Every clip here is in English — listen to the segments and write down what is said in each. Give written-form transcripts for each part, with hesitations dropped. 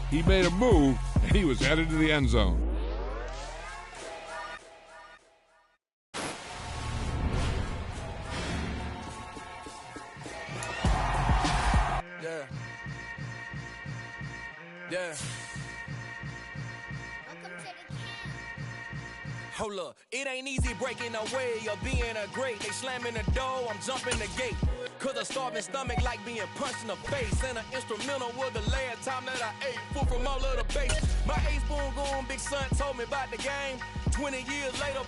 He made a move, and he was headed to the end zone. Yeah. Hold up, it ain't easy breaking away or being a great. They slamming the door, I'm jumping the gate. Cause a starving stomach like being punched in the face. And an instrumental was the last time that I ate food from all of the base. My ace spoon going, big son told me about the game. 20 years later,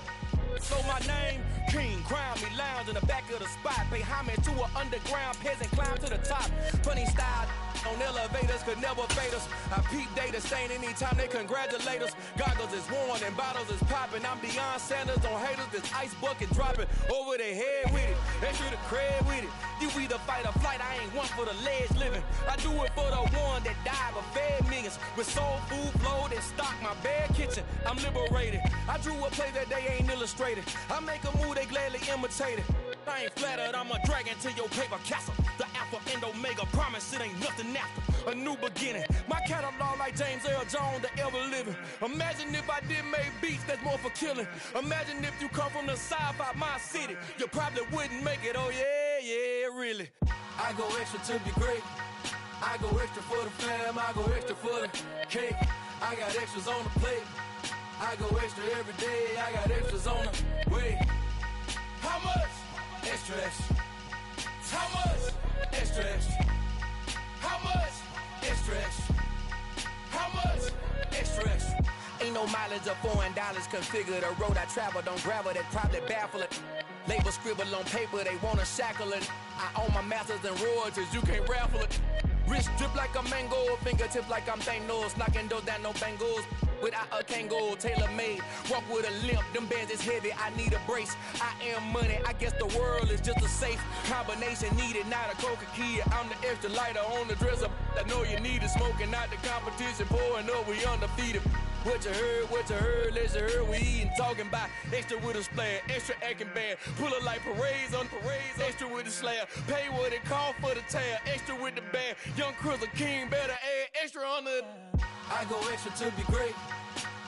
so my name, King, crown me, lounge in the back of the spot. Pay homage to an underground peasant, climb to the top. Funny style on elevators could never fade us. I peep data stain anytime they congratulate us. Goggles is worn and bottles is popping. I'm Deion Sanders on haters, this ice bucket dropping over their head with it. Extra the cred with it. You either fight or flight, I ain't one for the ledge living. I do it for the one that died but fed millions. With soul food flowed and stock my bad kitchen. I'm liberated. I drew a play that they ain't illustrated. I make a move, they gladly imitate it. I ain't flattered, I'm a dragon to your paper castle. The Alpha and Omega, promise it ain't nothing after. A new beginning. My catalog like James Earl Jones, the ever living. Imagine if I did make beats that's more for killing. Imagine if you come from the south out my city. You probably wouldn't make it, oh yeah, really. I go extra to be great. I go extra for the fam, I go extra for the cake. I got extras on the plate. I go extra every day, I got extras on the way. How much? Extra, extra. How much? Extra, extra. How much? Extra, extra. How much? Extra, extra. Ain't no mileage of $4 configure the road I travel. Don't gravel that probably baffle it. Label scribble on paper, they wanna shackle it. I own my masters and royalties, you can't raffle it. Wrist drip like a mango, fingertips like I'm Thanos. Knocking those down, no bangles. Without a Kango, tailor-made. Walk with a limp, them bands is heavy, I need a brace. I am money, I guess the world is just a safe combination needed, not a coca key. I'm the extra lighter on the dresser. I know you need it, smoking out the competition, pouring up, we undefeated. What you heard, let's you heard, we eating, talking about extra with a splash, extra acting bad, pull it like parades on parades, extra with the slab, pay what it cost for the tab, extra with the band, young Chris a king, better add extra on the. I go extra to be great,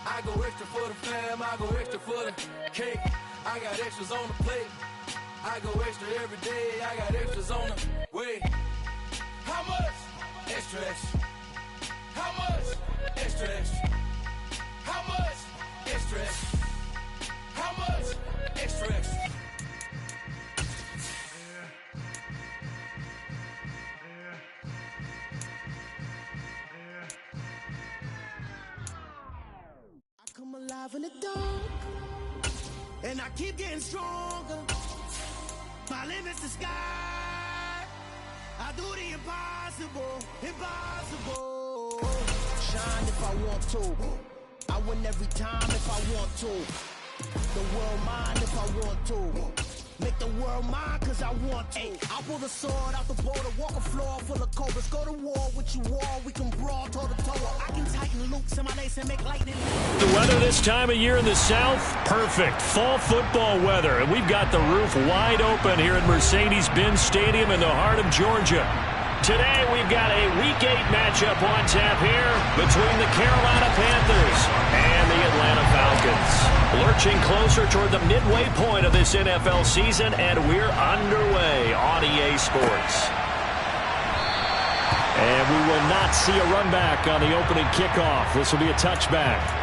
I go extra for the fam, I go extra for the cake, I got extras on the plate, I go extra every day, I got extras on the way. How much? Extra, extra. How much? Extra, extra. How much? Extra, extra. How much? Extra, extra. I come alive in the dark, and I keep getting stronger. My limit's the sky. I do the impossible, impossible. Shine if I want to. I win every time if I want to. The world mine if I want to. Make the world mine cause I want to. I'll pull the sword out the border, walk a floor full of cobras. Go to war with you all, we can brawl toe to toe. I can tighten loops in my lace and make lightning. The weather this time of year in the South, perfect. Fall football weather. And we've got the roof wide open here at Mercedes-Benz Stadium in the heart of Georgia. Today, we've got a Week 8 matchup on tap here between the Carolina Panthers and the Atlanta Falcons. Lurching closer toward the midway point of this NFL season, and we're underway on EA Sports. And we will not see a run back on the opening kickoff. This will be a touchback.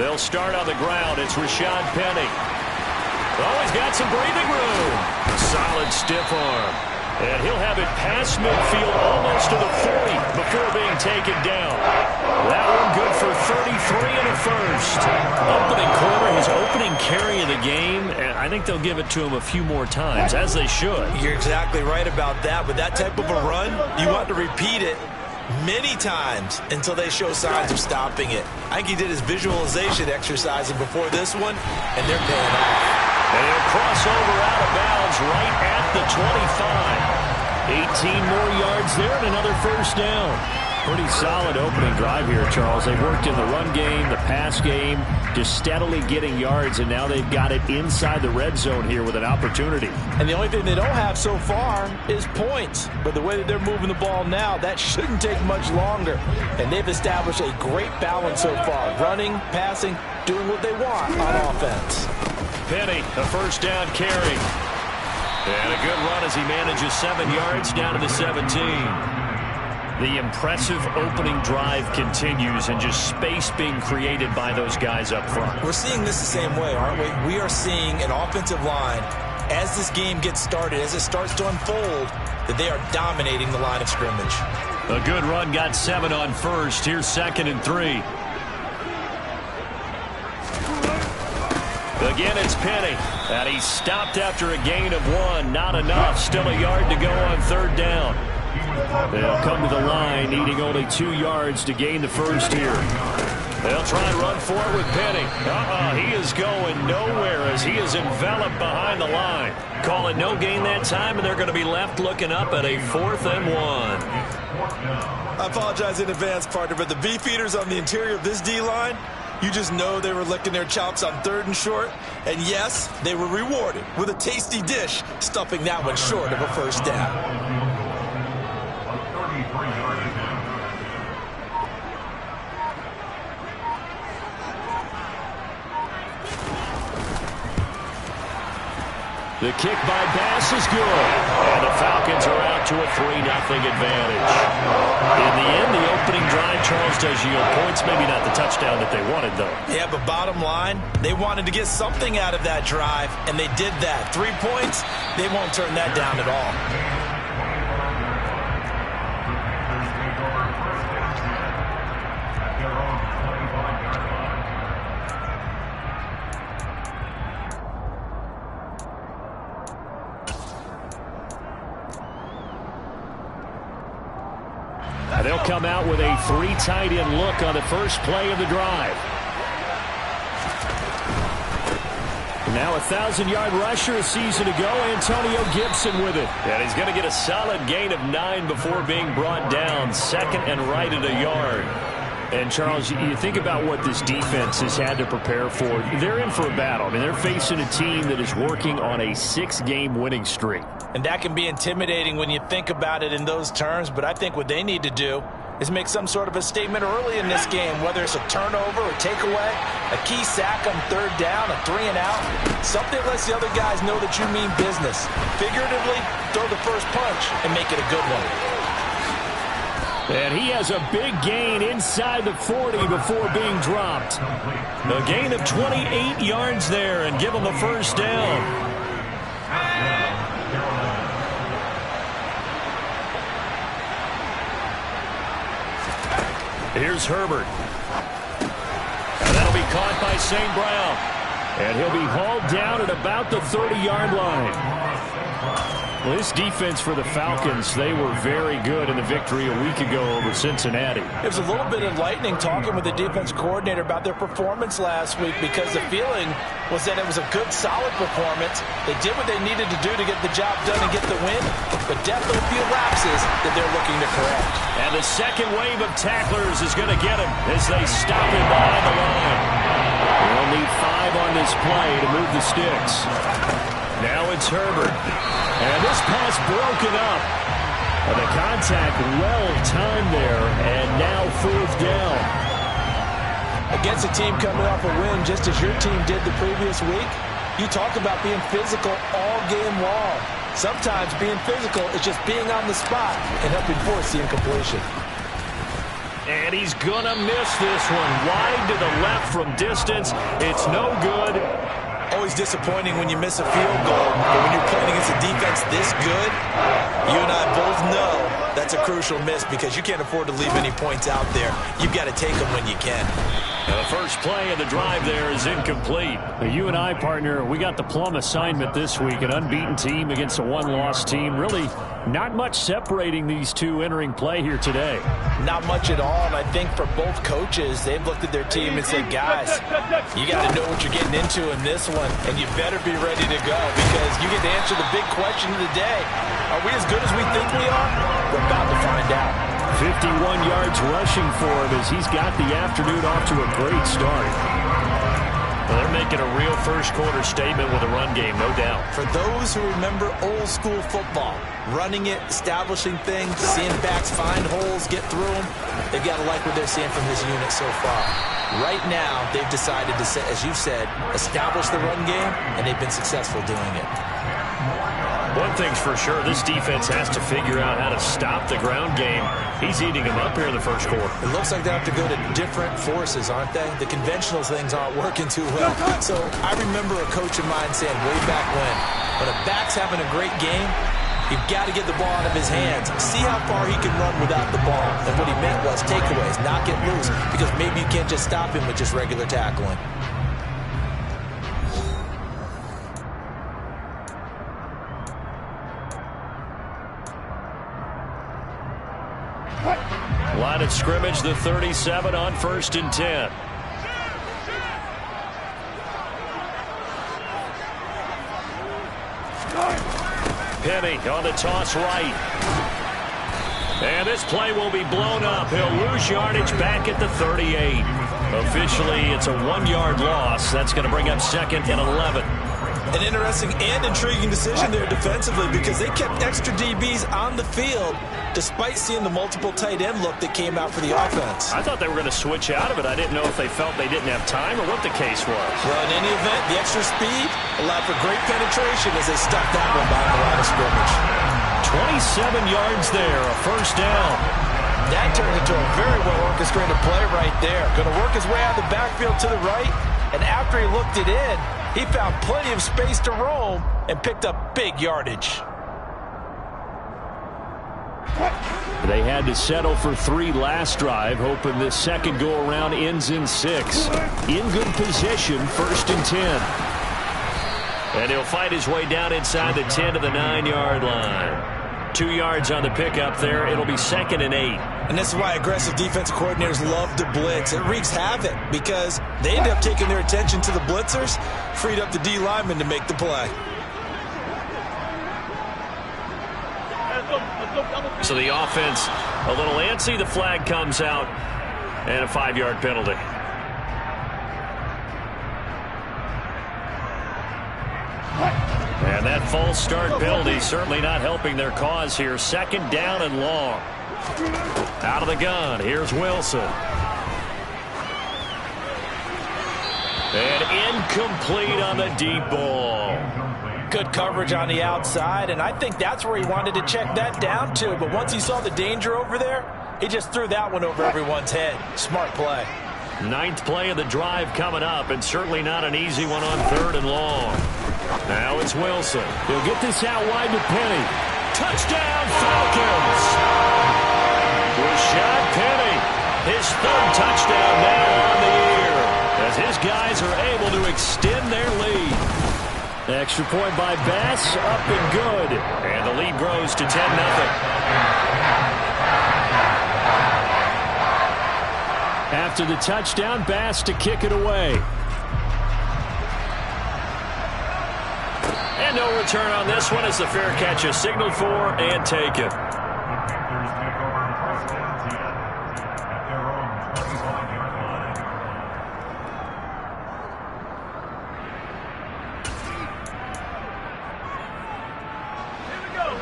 They'll start on the ground. It's Rashad Penny. Oh, he's got some breathing room. A solid stiff arm. And he'll have it past midfield almost to the 40 before being taken down. That one good for 33 and a first. Opening quarter, his opening carry of the game, and I think they'll give it to him a few more times, as they should. You're exactly right about that. With that type of a run, you want to repeat it many times until they show signs of stopping it. I think he did his visualization exercising before this one, and they're paying off. And he'll cross over out of bounds right at the 25. 18 more yards there and another first down. Pretty solid opening drive here, Charles. They worked in the run game, the pass game, just steadily getting yards, and now they've got it inside the red zone here with an opportunity. And the only thing they don't have so far is points. But the way that they're moving the ball now, that shouldn't take much longer. And they've established a great balance so far. Running, passing, doing what they want on offense. Penny, a first down carry. And a good run as he manages 7 yards down to the 17. The impressive opening drive continues and just space being created by those guys up front. We're seeing this the same way, aren't we? We are seeing an offensive line, as this game gets started, as it starts to unfold, that they are dominating the line of scrimmage. A good run got 7 on first. Here's 2nd and 3. Again, it's Penny. And he's stopped after a gain of 1. Not enough. Still a yard to go on 3rd down. They'll come to the line, needing only 2 yards to gain the first here. They'll try and run for it with Penny. He is going nowhere as he is enveloped behind the line. Call it no gain that time, and they're going to be left looking up at a 4th and 1. I apologize in advance, partner, but the beefeaters on the interior of this D-line, you just know they were licking their chops on 3rd and short. And yes, they were rewarded with a tasty dish, stuffing that one short of a first down. The kick by Bass is good. And the Falcons are out to a 3-0 advantage. In the end, the opening drive, Charles, does yield points. Maybe not the touchdown that they wanted, though. Yeah, but bottom line, they wanted to get something out of that drive, and they did that. 3 points, they won't turn that down at all. They'll come out with a 3 tight end look on the first play of the drive. Now a 1,000-yard rusher, a season ago, Antonio Gibson with it. And he's going to get a solid gain of 9 before being brought down. 2nd and right at a yard. And, Charles, you think about what this defense has had to prepare for. They're in for a battle. I mean, they're facing a team that is working on a 6-game winning streak. And that can be intimidating when you think about it in those terms, but I think what they need to do is make some sort of a statement early in this game, whether it's a turnover or takeaway, a key sack on 3rd down, a 3 and out, something that lets the other guys know that you mean business. Figuratively, throw the first punch and make it a good one. And he has a big gain inside the 40 before being dropped. A gain of 28 yards there and give him a first down. Here's Herbert. And that'll be caught by St. Brown. And he'll be hauled down at about the 30-yard line. Well, this defense for the Falcons, they were very good in the victory a week ago over Cincinnati. It was a little bit enlightening talking with the defense coordinator about their performance last week, because the feeling was that it was a good, solid performance. They did what they needed to do to get the job done and get the win, but definitely a few lapses that they're looking to correct. And the second wave of tacklers is going to get him as they stop him behind the line. They'll need 5 on this play to move the sticks. Now it's Herbert. And this pass broken up. And the contact well-timed there, and now 4th down. Against a team coming off a win, just as your team did the previous week, you talk about being physical all game long. Sometimes being physical is just being on the spot and helping force the incompletion. And he's going to miss this one. Wide to the left from distance. It's no good. Always disappointing when you miss a field goal, but when you're playing against a defense this good, you and I both know that's a crucial miss because you can't afford to leave any points out there. You've got to take them when you can. The first play of the drive there is incomplete. You and I, partner, we got the plum assignment this week. An unbeaten team against a one-loss team. Really not much separating these two entering play here today. Not much at all, and I think for both coaches, they've looked at their team and said, guys, you got to know what you're getting into in this one, and you better be ready to go because you get to answer the big question of the day. Are we as good as we think we are? We're about to find out. 51 yards rushing for him as he's got the afternoon off to a great start. Well, they're making a real first-quarter statement with a run game, no doubt. For those who remember old-school football, running it, establishing things, seeing backs find holes, get through them, they've got to like what they're seeing from this unit so far. Right now, they've decided to, as you said, establish the run game, and they've been successful doing it. One thing's for sure, this defense has to figure out how to stop the ground game. He's eating them up here in the first quarter. It looks like they have to go to different forces, aren't they? The conventional things aren't working too well. So I remember a coach of mine saying way back when a back's having a great game, you've got to get the ball out of his hands. See how far he can run without the ball. And what he meant was takeaways, not get loose, because maybe you can't just stop him with just regular tackling. Line of scrimmage, the 37 on 1st and 10. Penny on the toss right. And this play will be blown up. He'll lose yardage back at the 38. Officially, it's a 1-yard loss. That's going to bring up 2nd and 11. An interesting and intriguing decision there defensively because they kept extra DBs on the field despite seeing the multiple tight end look that came out for the offense. I thought they were going to switch out of it. I didn't know if they felt they didn't have time or what the case was. Well, in any event, the extra speed allowed for great penetration as they stuffed that one behind the line of scrimmage. 27 yards there, a first down. That turned into a very well-orchestrated play right there. Going to work his way out of the backfield to the right, and after he looked it in, he found plenty of space to roam and picked up big yardage. They had to settle for 3 last drive, hoping this second go-around ends in 6. In good position, 1st and 10. And he'll fight his way down inside the 10 to the 9-yard line. 2 yards on the pickup there. It'll be 2nd and 8. And this is why aggressive defensive coordinators love to blitz. It wreaks havoc because they end up taking their attention to the blitzers, freed up the D lineman to make the play. So the offense a little antsy. The flag comes out and a 5-yard penalty. And that false start penalty certainly not helping their cause here. 2nd down and long. Out of the gun. Here's Wilson. And incomplete on the deep ball. Good coverage on the outside, and I think that's where he wanted to check that down to. But once he saw the danger over there, he just threw that one over everyone's head. Smart play. 9th play of the drive coming up, and certainly not an easy one on 3rd and long. Now it's Wilson. He'll get this out wide to Penny. Touchdown, Falcons! Rashad Penny, his 3rd touchdown now on the year, as his guys are able to extend their lead. Extra point by Bass, up and good. And the lead grows to 10-0. After the touchdown, Bass to kick it away. And no return on this one as the fair catch is signaled for and taken.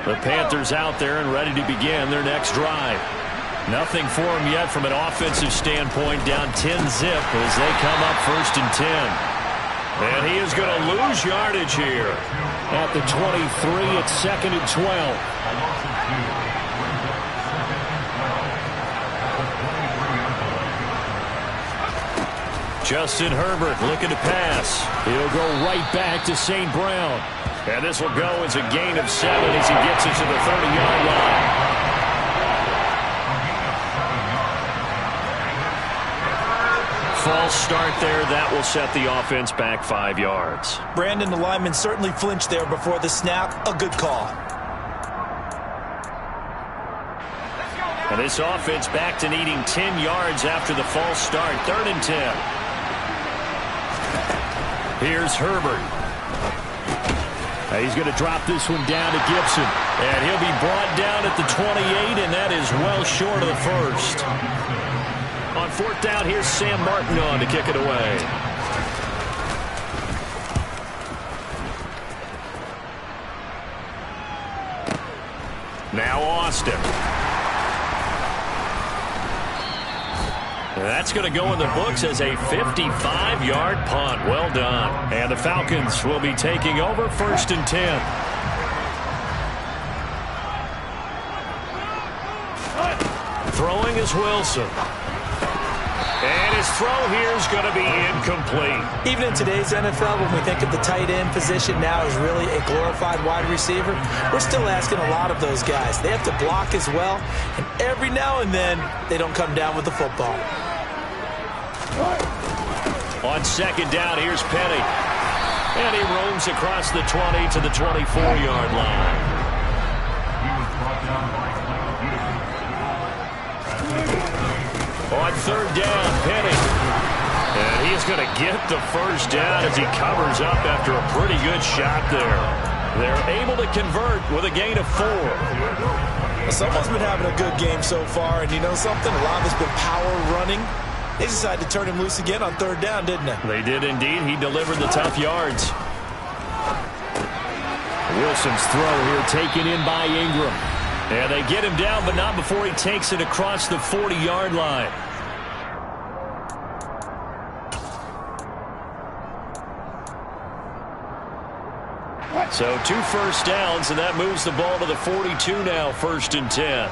The Panthers out there and ready to begin their next drive. Nothing for them yet from an offensive standpoint, down 10-zip as they come up 1st and 10. And he is going to lose yardage here. At the 23, it's 2nd and 12. Justin Herbert looking to pass. He'll go right back to St. Brown. And this will go as a gain of 7 as he gets it to the 30-yard line. False start there. That will set the offense back 5 yards. Brandon, the lineman certainly flinched there before the snap. A good call. And this offense back to needing 10 yards after the false start. 3rd and 10. Here's Herbert. He's going to drop this one down to Gibson. And he'll be brought down at the 28, and that is well short of the first. On 4th down, here's Sam Martin on to kick it away. Now Austin. That's going to go in the books as a 55-yard punt. Well done. And the Falcons will be taking over 1st and 10. Throwing is Wilson. And his throw here is going to be incomplete. Even in today's NFL, when we think of the tight end position now as really a glorified wide receiver, we're still asking a lot of those guys. They have to block as well, and every now and then, they don't come down with the football. On 2nd down, here's Penny. And he roams across the 20 to the 24-yard line. On 3rd down, Penny. And he's going to get the first down as he covers up after a pretty good shot there. They're able to convert with a gain of 4. Someone's been having a good game so far, and you know something? A lot of it's been power running. They decided to turn him loose again on 3rd down, didn't they? They did indeed. He delivered the tough yards. Wilson's throw here taken in by Ingram. And they get him down, but not before he takes it across the 40-yard line. So 2 first downs, and that moves the ball to the 42 now, 1st and 10.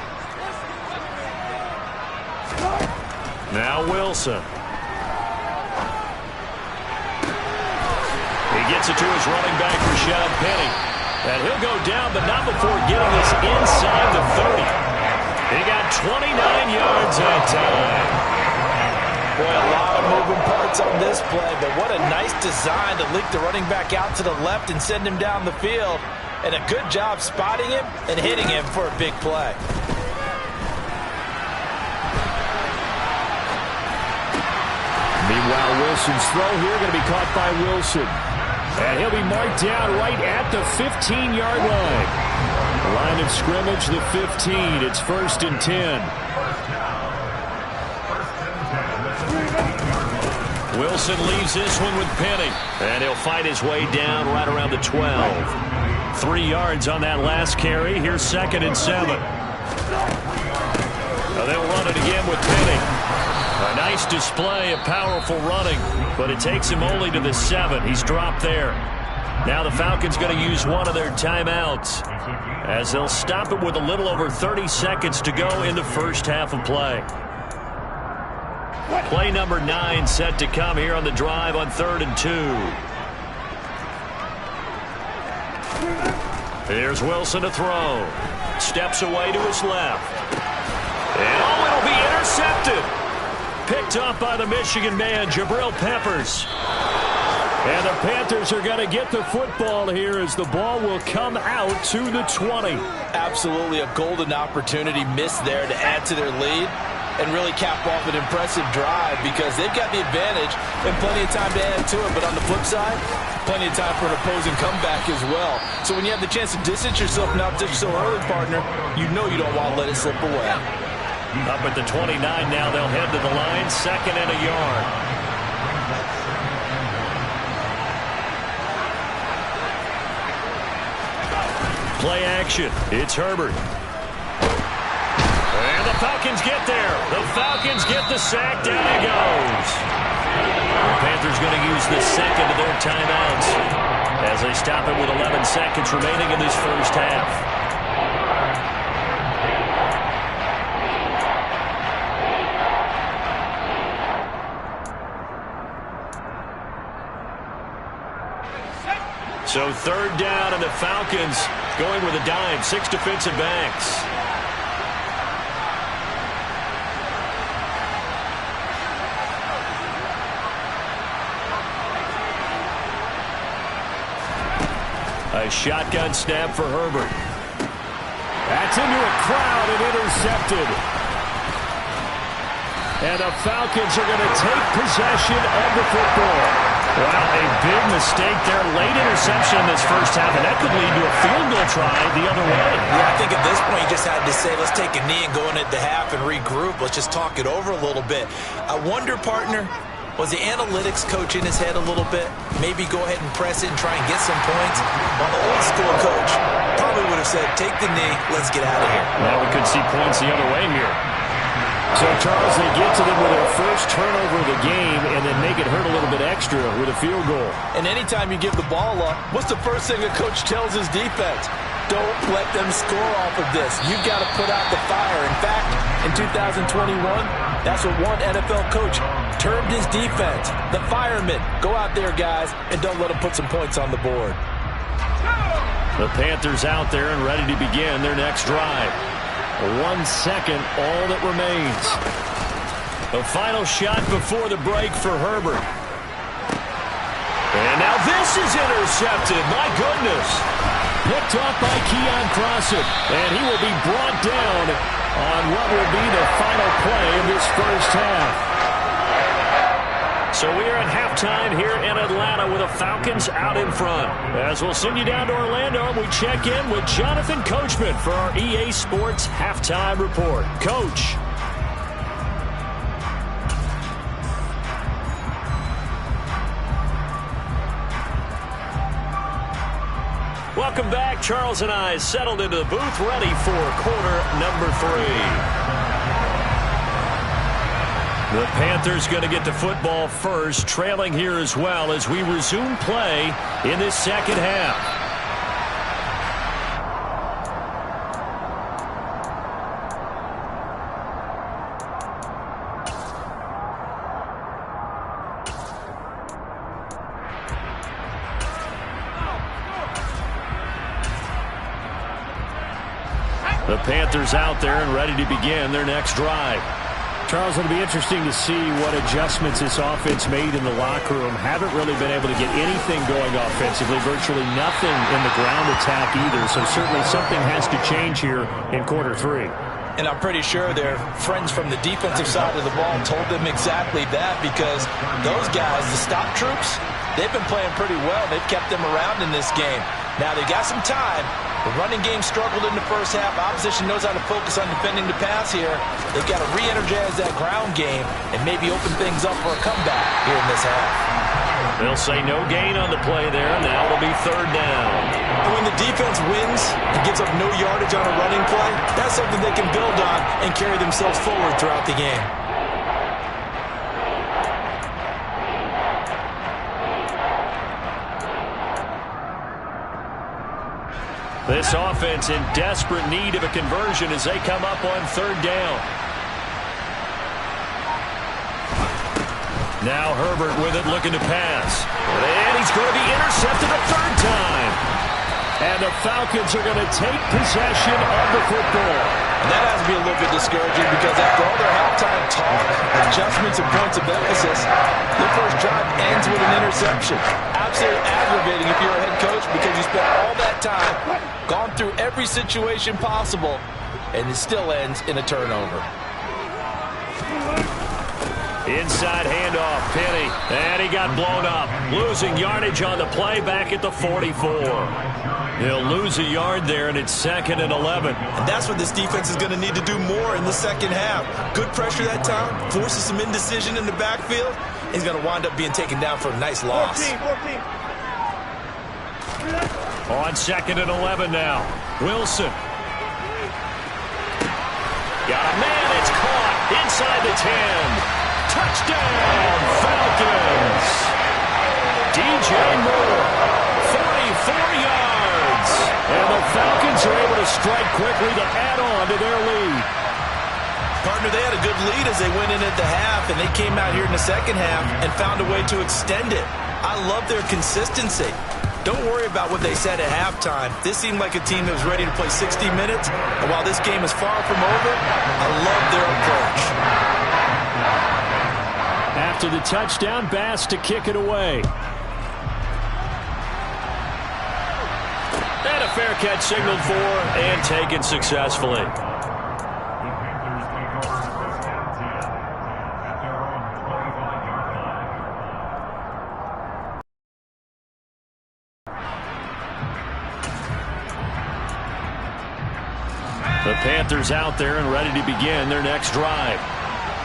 Now Wilson. He gets it to his running back, Rashad Penny. And he'll go down, but not before getting this inside the 30. He got 29 yards that time. Boy, a lot of moving parts on this play, but what a nice design to leak the running back out to the left and send him down the field. And a good job spotting him and hitting him for a big play. Meanwhile, Wilson's throw here going to be caught by Wilson. And he'll be marked down right at the 15-yard line. The line of scrimmage, the 15. It's 1st and 10. Wilson leaves this one with Penny. And he'll fight his way down right around the 12. 3 yards on that last carry. Here's 2nd and 7. Now they'll run it again with Penny. A nice display of powerful running, but it takes him only to the 7. He's dropped there. Now the Falcons going to use one of their timeouts as they'll stop it with a little over 30 seconds to go in the first half of play. Play number 9 set to come here on the drive on 3rd and 2. Here's Wilson to throw. Steps away to his left. And it'll be intercepted. Picked up by the Michigan man, Jabril Peppers. And the Panthers are going to get the football here as the ball will come out to the 20. Absolutely a golden opportunity missed there to add to their lead and really cap off an impressive drive because they've got the advantage and plenty of time to add to it. But on the flip side, plenty of time for an opposing comeback as well. So when you have the chance to distance yourself now so early, partner, you know you don't want to let it slip away. Up at the 29 now, they'll head to the line, 2nd and a yard. Play action. It's Herbert. And the Falcons get there. The Falcons get the sack. Down he goes. The Panthers going to use the 2nd of their timeouts as they stop it with 11 seconds remaining in this first half. So third down, and the Falcons going with a dime, 6 defensive backs. A shotgun snap for Herbert. That's into a crowd and intercepted. And the Falcons are going to take possession of the football. Well, a big mistake there. Late interception in this first half, and that could lead to a field goal try the other way. Yeah, I think at this point you just had to say, let's take a knee and go in at the half and regroup. Let's just talk it over a little bit. I wonder, partner, was the analytics coach in his head a little bit? Maybe go ahead and press it and try and get some points? While the old school coach probably would have said, take the knee, let's get out of here. Well, we could see points the other way here. So, Charles, they get to them with their first turnover of the game and then make it hurt a little bit extra with a field goal. And anytime you give the ball up, what's the first thing a coach tells his defense? Don't let them score off of this. You've got to put out the fire. In fact, in 2021, that's what one NFL coach termed his defense. The firemen. Go out there, guys, and don't let them put some points on the board. The Panthers out there and ready to begin their next drive. 1 second, all that remains. The final shot before the break for Herbert. And now this is intercepted. My goodness. Picked off by Keon Crossett. And he will be brought down on what will be the final play of this first half. So we are at halftime here in Atlanta with the Falcons out in front. As we'll send you down to Orlando, and we check in with Jonathan Coachman for our EA Sports Halftime Report. Coach. Welcome back. Charles and I settled into the booth, ready for quarter number 3. The Panthers going to get the football first, trailing here as well as we resume play in this second half. The Panthers out there and ready to begin their next drive. Charles, it'll be interesting to see what adjustments this offense made in the locker room. Haven't really been able to get anything going offensively, virtually nothing in the ground attack either, so certainly something has to change here in quarter 3. And I'm pretty sure their friends from the defensive side of the ball told them exactly that, because those guys, the stop troops, they've been playing pretty well. They've kept them around in this game. Now, they got some time. The running game struggled in the first half. Opposition knows how to focus on defending the pass here. They've got to re-energize that ground game and maybe open things up for a comeback here in this half. They'll say no gain on the play there. Now it'll be third down. And when the defense wins and gives up no yardage on a running play, that's something they can build on and carry themselves forward throughout the game. This offense in desperate need of a conversion as they come up on third down. Now Herbert with it, looking to pass. And he's going to be intercepted a third time. And the Falcons are going to take possession of the football. And that has to be a little bit discouraging, because after all their halftime talk, adjustments and points of emphasis, their first drive ends with an interception. Absolutely aggravating if you're a head coach, because you spent all that time, gone through every situation possible, and it still ends in a turnover. Inside handoff, Penny, and he got blown up. Losing yardage on the play back at the 44. He'll lose a yard there, and it's 2nd and 11. And that's what this defense is going to need to do more in the second half. Good pressure that time, forces some indecision in the backfield. He's going to wind up being taken down for a nice loss. 14. On 2nd and 11 now. Wilson. Got a man, it's caught inside the 10. Touchdown, Falcons. DJ Moore, 44 yards. And the Falcons are able to strike quickly to add on to their lead. Partner, they had a good lead as they went in at the half, and they came out here in the second half and found a way to extend it. I love their consistency. Don't worry about what they said at halftime. This seemed like a team that was ready to play 60 minutes. And while this game is far from over, I love their approach. After the touchdown, Bass to kick it away. And a fair catch signaled for and taken successfully. The Panthers out there and ready to begin their next drive.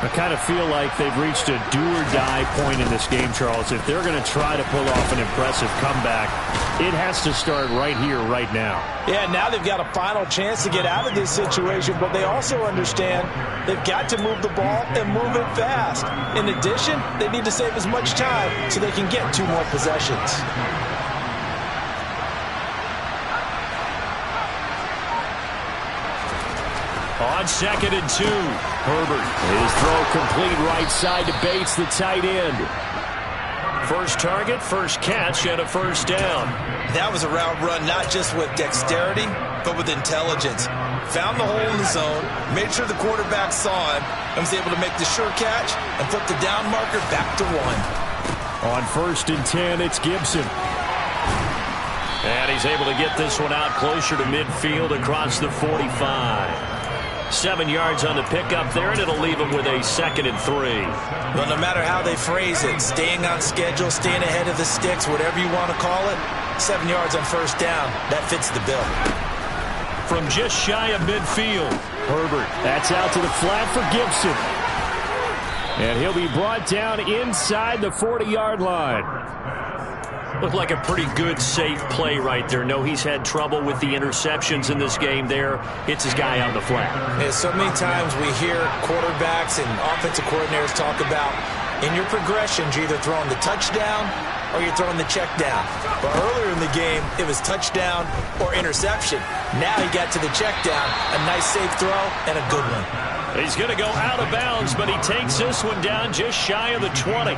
I kind of feel like they've reached a do-or-die point in this game, Charles. If they're going to try to pull off an impressive comeback, it has to start right here, right now. Yeah, now they've got a final chance to get out of this situation, but they also understand they've got to move the ball and move it fast. In addition, they need to save as much time so they can get 2 more possessions. On 2nd and 2, Herbert. His throw complete right side to Bates, the tight end. First target, first catch, and a first down. That was a route run not just with dexterity, but with intelligence. Found the hole in the zone, made sure the quarterback saw him, and was able to make the sure catch and put the down marker back to 1. On 1st and 10, it's Gibson. And he's able to get this one out closer to midfield across the 45. 7 yards on the pickup there, and it'll leave him with a 2nd and 3. Well, no matter how they phrase it, staying on schedule, staying ahead of the sticks, whatever you want to call it, 7 yards on first down, that fits the bill. From just shy of midfield, Herbert. That's out to the flat for Gibson. And he'll be brought down inside the 40-yard line. Looked like a pretty good, safe play right there. No, he's had trouble with the interceptions in this game there. Hits his guy on the flat. Yeah, so many times we hear quarterbacks and offensive coordinators talk about in your progressions, you're either throwing the touchdown or you're throwing the check down. But earlier in the game, it was touchdown or interception. Now he got to the check down, a nice safe throw, and a good one. He's going to go out of bounds, but he takes this one down just shy of the 20.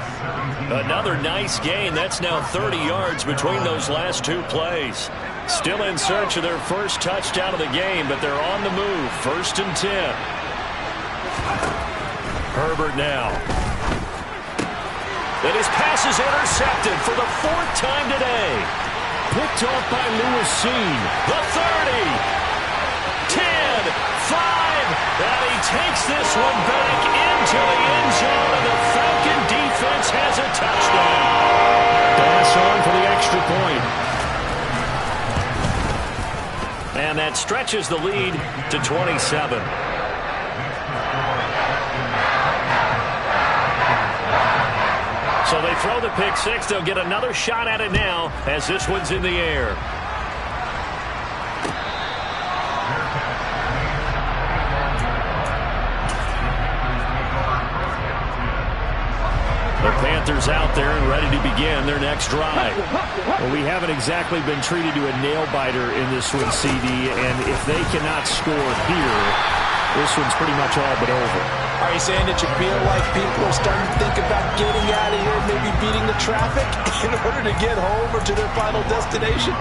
Another nice gain. That's now 30 yards between those last 2 plays. Still in search of their first touchdown of the game, but they're on the move. 1st and 10. Herbert now. And his pass is intercepted for the 4th time today. Picked off by Lewis Seen. The 30. 10. 5. And he takes this one back into the end zone, and the Falcon defense has a touchdown. Pass on for the extra point. And that stretches the lead to 27. So they throw the pick 6. They'll get another shot at it now as this one's in the air. The Panthers out there and ready to begin their next drive. Well, we haven't exactly been treated to a nail-biter in this one, CD, and if they cannot score here, this one's pretty much all but over. Are you saying that you feel like people are starting to think about getting out of here, maybe beating the traffic in order to get home or to their final destination?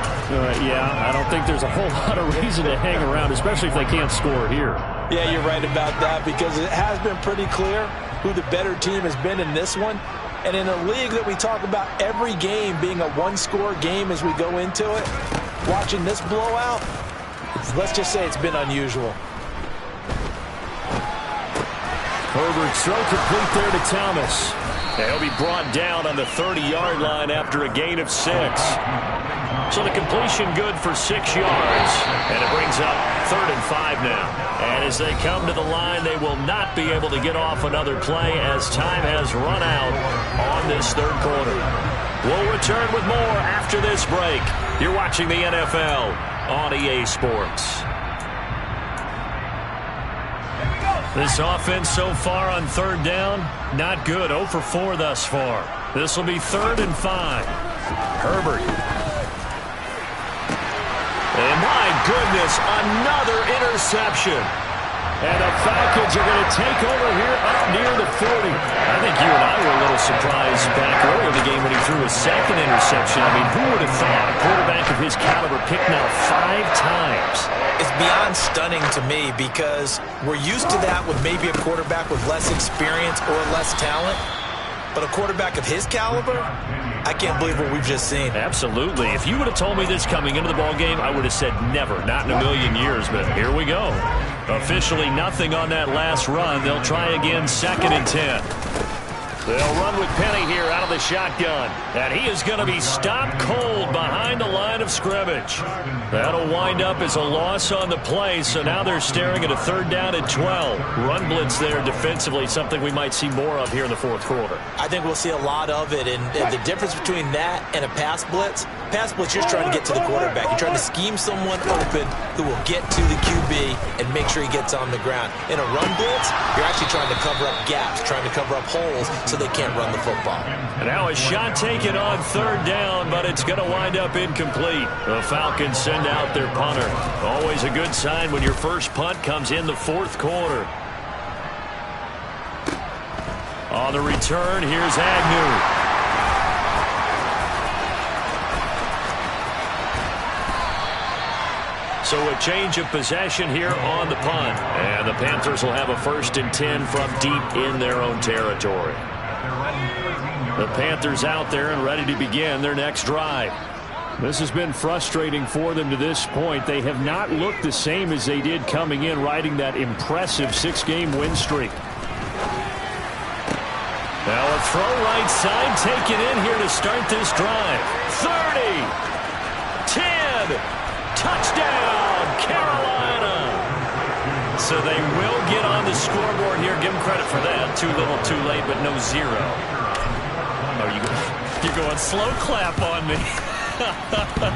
Yeah, I don't think there's a whole lot of reason to hang around, especially if they can't score here. Yeah, you're right about that, because it has been pretty clear who the better team has been in this one. And in a league that we talk about every game being a one-score game as we go into it, watching this blowout, let's just say it's been unusual. Herbert's throw complete there to Thomas. And he'll be brought down on the 30-yard line after a gain of 6. So the completion good for 6 yards. And it brings up 3rd and 5 now. And as they come to the line, they will not be able to get off another play as time has run out on this 3rd quarter. We'll return with more after this break. You're watching the NFL on EA Sports. This offense so far on 3rd down, not good. 0 for 4 thus far. This will be 3rd and 5. Herbert. And my goodness, another interception. And the Falcons are going to take over here up near the 40. I think you and I were a little surprised back earlier in the game when he threw his 2nd interception. I mean, who would have thought a beyond stunning to me because we're used to that with maybe a quarterback with less experience or less talent. But a quarterback of his caliber, I can't believe what we've just seen. Absolutely. If you would have told me this coming into the ballgame, I would have said never, not in a million years. But here we go. Officially nothing on that last run. They'll try again, 2nd and 10. They'll run with Penny here out of the shotgun. And he is going to be stopped cold behind the line of scrimmage. That'll wind up as a loss on the play, so now they're staring at a 3rd down and 12. Run blitz there defensively, something we might see more of here in the 4th quarter. I think we'll see a lot of it, and the difference between that and a pass blitz, you're just trying to get to the quarterback. You're trying to scheme someone open who will get to the QB and make sure he gets on the ground. In a run blitz, you're actually trying to cover up gaps, trying to cover up holes so they can't run the football. And now a shot taken on 3rd down, but it's going to wind up incomplete. The Falcons send out their punter. Always a good sign when your first punt comes in the 4th quarter. On the return, here's Agnew. So a change of possession here on the punt. And the Panthers will have a 1st and 10 from deep in their own territory. The Panthers out there and ready to begin their next drive. This has been frustrating for them to this point. They have not looked the same as they did coming in, riding that impressive 6-game win streak. Now a throw right side taken in here to start this drive. 30, 10, touchdown, Carolina. So they will get on the scoreboard here. Give them credit for that. Too little, too late, but no 0. Oh, you're going slow clap on me.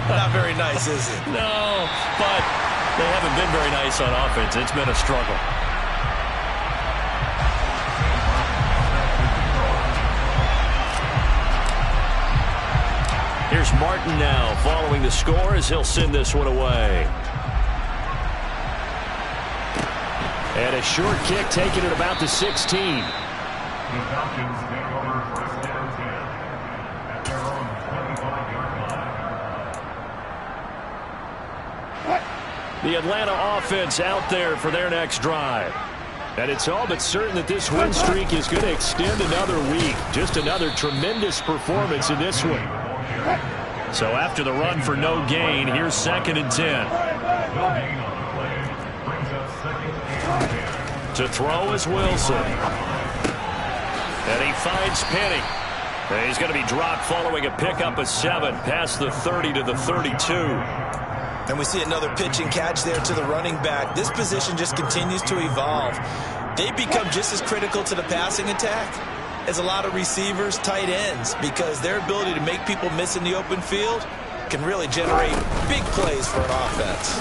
Not very nice, is it? No, but they haven't been very nice on offense. It's been a struggle. Here's Martin now following the score as he'll send this one away. And a short kick taken at about the 16. The Atlanta offense out there for their next drive. And it's all but certain that this win streak is going to extend another week. Just another tremendous performance in this one. So after the run for no gain, here's 2nd and 10. To throw is Wilson. And he finds Penny. And he's going to be dropped following a pickup of 7 past the 30 to the 32. And we see another pitch and catch there to the running back. This position just continues to evolve. They become just as critical to the passing attack as a lot of receivers, tight ends, because their ability to make people miss in the open field can really generate big plays for an offense.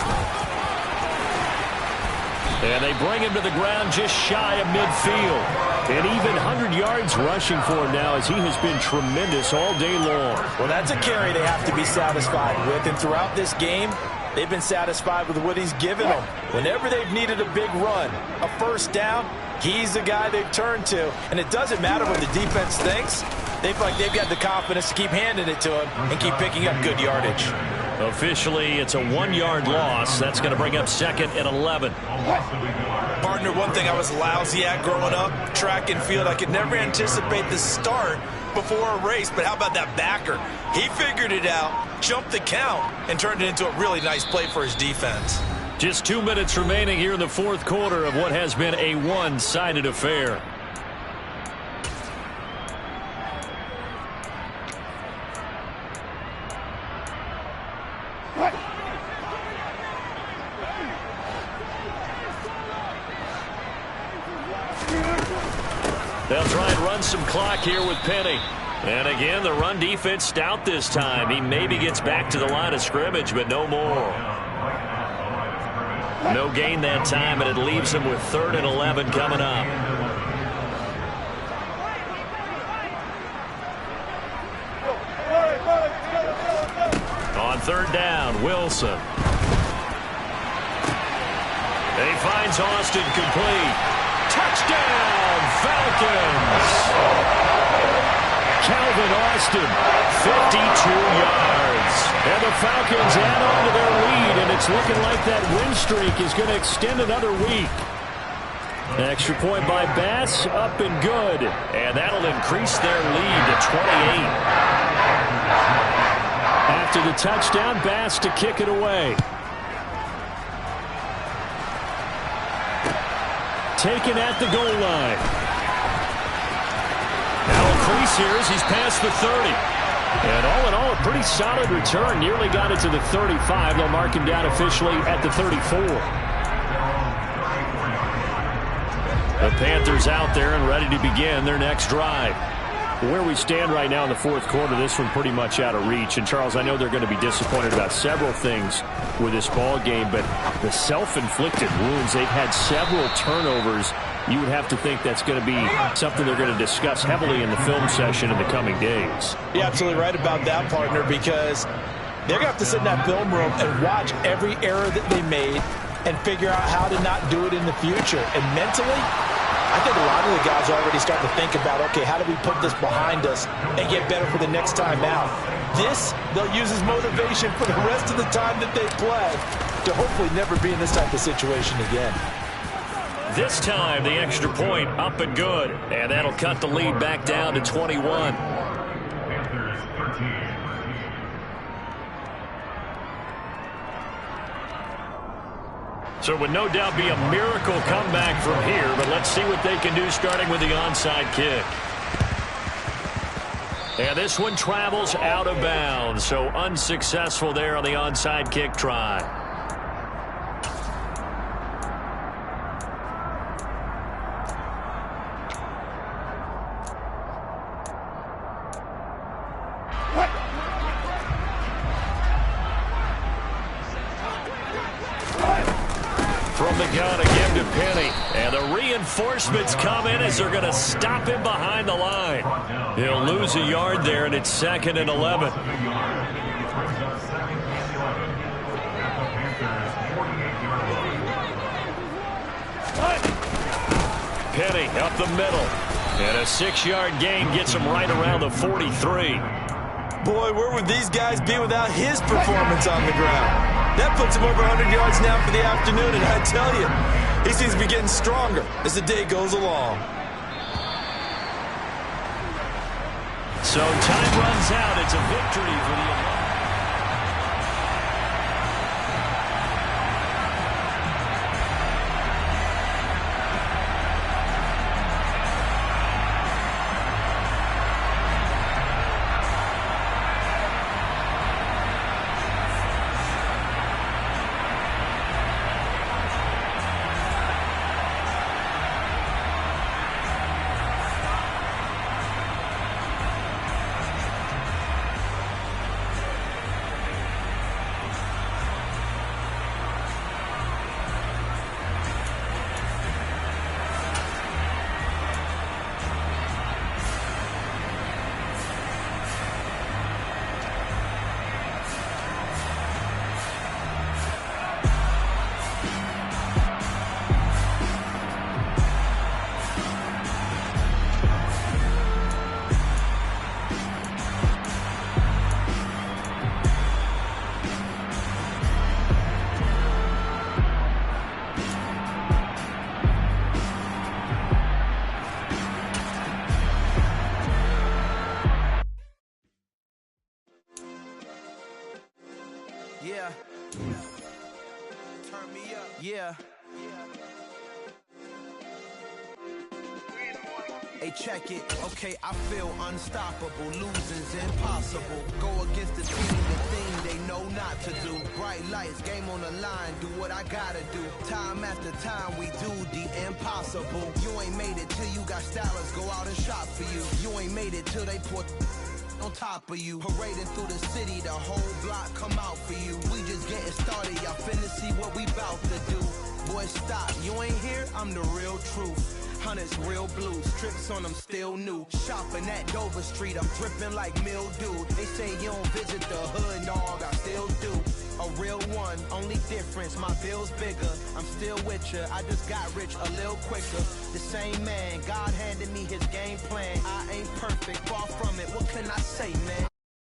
And they bring him to the ground just shy of midfield. And even 100 yards rushing for him now as he has been tremendous all day long. Well, that's a carry they have to be satisfied with. And throughout this game, they've been satisfied with what he's given them. Whenever they've needed a big run, a 1st down, he's the guy they've turned to. And it doesn't matter what the defense thinks. They feel like they've got the confidence to keep handing it to him and keep picking up good yardage. Officially, it's a 1-yard loss. That's going to bring up 2nd and 11. Partner, one thing I was lousy at growing up, track and field, I could never anticipate the start before a race, but how about that backer? He figured it out, jumped the count, and turned it into a really nice play for his defense. Just 2 minutes remaining here in the 4th quarter of what has been a one-sided affair. They'll try and run some clock here with Penny. And again, the run defense stout this time. He maybe gets back to the line of scrimmage, but no more. No gain that time, and it leaves him with 3rd and 11 coming up. On 3rd down, Wilson. And he finds Austin complete. Touchdown, Falcons! Calvin Austin, 52 yards. And the Falcons add on to their lead, and it's looking like that win streak is going to extend another week. Extra point by Bass, up and good. And that'll increase their lead to 28. After the touchdown, Bass to kick it away. Taken at the goal line. Now a crease here as he's past the 30. And all in all, a pretty solid return. Nearly got it to the 35. They'll mark him down officially at the 34. The Panthers out there and ready to begin their next drive. Where we stand right now in the fourth quarter, this one pretty much out of reach. And, Charles, I know they're going to be disappointed about several things with this ball game, but the self-inflicted wounds, they've had several turnovers. You would have to think that's going to be something they're going to discuss heavily in the film session in the coming days. You're absolutely right about that, partner, because they're going to have to sit in that film room and watch every error that they made and figure out how to not do it in the future. And mentally, I think a lot of the guys are already starting to think about, okay, how do we put this behind us and get better for the next time out? This, they'll use as motivation for the rest of the time that they play to hopefully never be in this type of situation again. This time, the extra point up and good. And that'll cut the lead back down to 21. So it would no doubt be a miracle comeback from here, but let's see what they can do starting with the onside kick. And this one travels out of bounds, so unsuccessful there on the onside kick try. From the gun again to Penny. And the reinforcements come in as they're going to stop him behind the line. He'll lose a yard there, and it's 2nd and 11. Penny up the middle. And a 6-yard gain gets him right around the 43. Boy, where would these guys be without his performance on the ground? That puts him over 100 yards now for the afternoon, and I tell you, he seems to be getting stronger as the day goes along. So time runs out. It's a victory for the Yeah. Turn me up. Yeah. Hey, check it. Okay, I feel unstoppable. Losing's impossible. Go against the team, the thing they know not to do. Bright lights, game on the line. Do what I gotta do. Time after time, we do the impossible. You ain't made it till you got stylists go out and shop for you. You ain't made it till they put on top of you. Parading through the city, the whole block come out for you. We just getting started, y'all finna see what we bout to do. Boy, stop, you ain't here, I'm the real truth. Hunters, real blues, trips on them still new. Shopping at Dover Street, I'm dripping like mildew. They say you don't visit the hood, dog, I still do. A real one, only difference, my bill's bigger. I'm still with ya, I just got rich a little quicker. The same man, God handed me his game plan. I ain't perfect, far from it, what can I say, man?